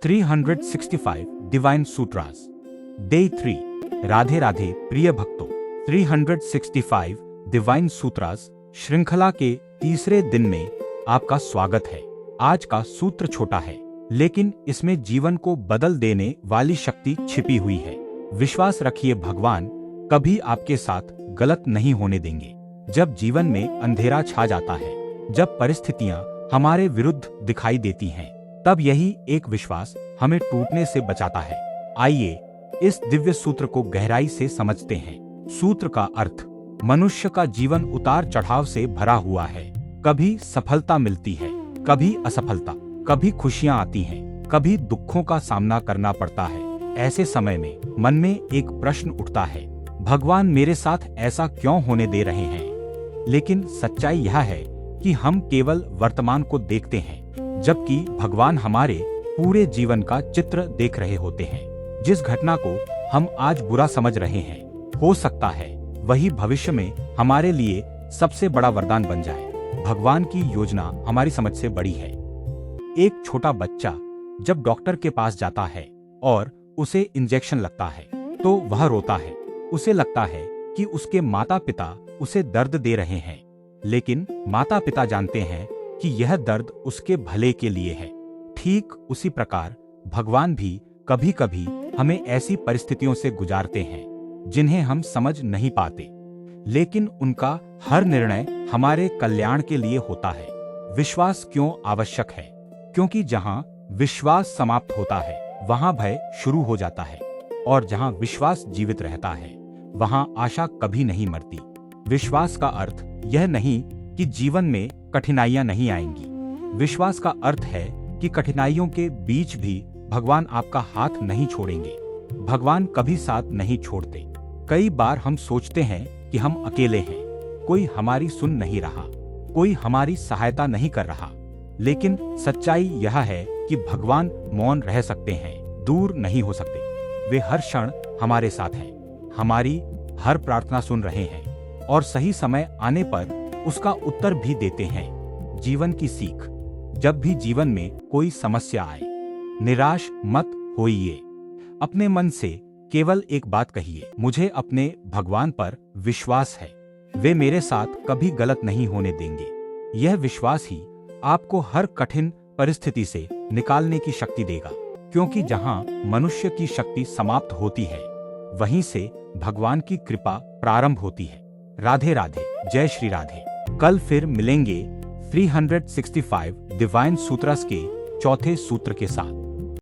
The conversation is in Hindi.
365 डिवाइन सूत्रास डे 3। राधे राधे प्रिय भक्तों, 365 डिवाइन सूत्रास श्रृंखला के तीसरे दिन में आपका स्वागत है। आज का सूत्र छोटा है, लेकिन इसमें जीवन को बदल देने वाली शक्ति छिपी हुई है। विश्वास रखिए, भगवान कभी आपके साथ गलत नहीं होने देंगे। जब जीवन में अंधेरा छा जाता है, जब परिस्थितियां हमारे विरुद्ध दिखाई देती हैं, तब यही एक विश्वास हमें टूटने से बचाता है। आइए इस दिव्य सूत्र को गहराई से समझते हैं। सूत्र का अर्थ: मनुष्य का जीवन उतार चढ़ाव से भरा हुआ है। कभी सफलता मिलती है, कभी असफलता, कभी खुशियां आती हैं, कभी दुखों का सामना करना पड़ता है। ऐसे समय में मन में एक प्रश्न उठता है, भगवान मेरे साथ ऐसा क्यों होने दे रहे हैं? लेकिन सच्चाई यह है कि हम केवल वर्तमान को देखते हैं, जबकि भगवान हमारे पूरे जीवन का चित्र देख रहे होते हैं। जिस घटना को हम आज बुरा समझ रहे हैं, हो सकता है वही भविष्य में हमारे लिए सबसे बड़ा वरदान बन जाए। भगवान की योजना हमारी समझ से बड़ी है। एक छोटा बच्चा जब डॉक्टर के पास जाता है और उसे इंजेक्शन लगता है, तो वह रोता है। उसे लगता है कि उसके माता पिता उसे दर्द दे रहे हैं, लेकिन माता पिता जानते हैं कि यह दर्द उसके भले के लिए है। ठीक उसी प्रकार भगवान भी कभी कभी हमें ऐसी परिस्थितियों से गुजारते हैं जिन्हें हम समझ नहीं पाते, लेकिन उनका हर निर्णय हमारे कल्याण के लिए होता है। विश्वास क्यों आवश्यक है? क्योंकि जहां विश्वास समाप्त होता है, वहां भय शुरू हो जाता है, और जहां विश्वास जीवित रहता है, वहां आशा कभी नहीं मरती। विश्वास का अर्थ यह नहीं कि जीवन में कठिनाइयां नहीं आएंगी। विश्वास का अर्थ है कि कठिनाइयों के बीच भी भगवान आपका हाथ नहीं छोड़ेंगे। भगवान कभी साथ नहीं छोड़ते। कई बार हम सोचते हैं कि हम अकेले हैं, कोई हमारी सुन नहीं रहा, कोई हमारी सहायता नहीं कर रहा। लेकिन सच्चाई यह है कि भगवान मौन रह सकते हैं, दूर नहीं हो सकते। वे हर क्षण हमारे साथ हैं, हमारी हर प्रार्थना सुन रहे हैं, और सही समय आने पर उसका उत्तर भी देते हैं। जीवन की सीख: जब भी जीवन में कोई समस्या आए, निराश मत होइए। अपने मन से केवल एक बात कहिए, मुझे अपने भगवान पर विश्वास है, वे मेरे साथ कभी गलत नहीं होने देंगे। यह विश्वास ही आपको हर कठिन परिस्थिति से निकालने की शक्ति देगा, क्योंकि जहां मनुष्य की शक्ति समाप्त होती है, वहीं से भगवान की कृपा प्रारंभ होती है। राधे राधे, जय श्री राधे। कल फिर मिलेंगे 365 डिवाइन सूत्रस के चौथे सूत्र के साथ।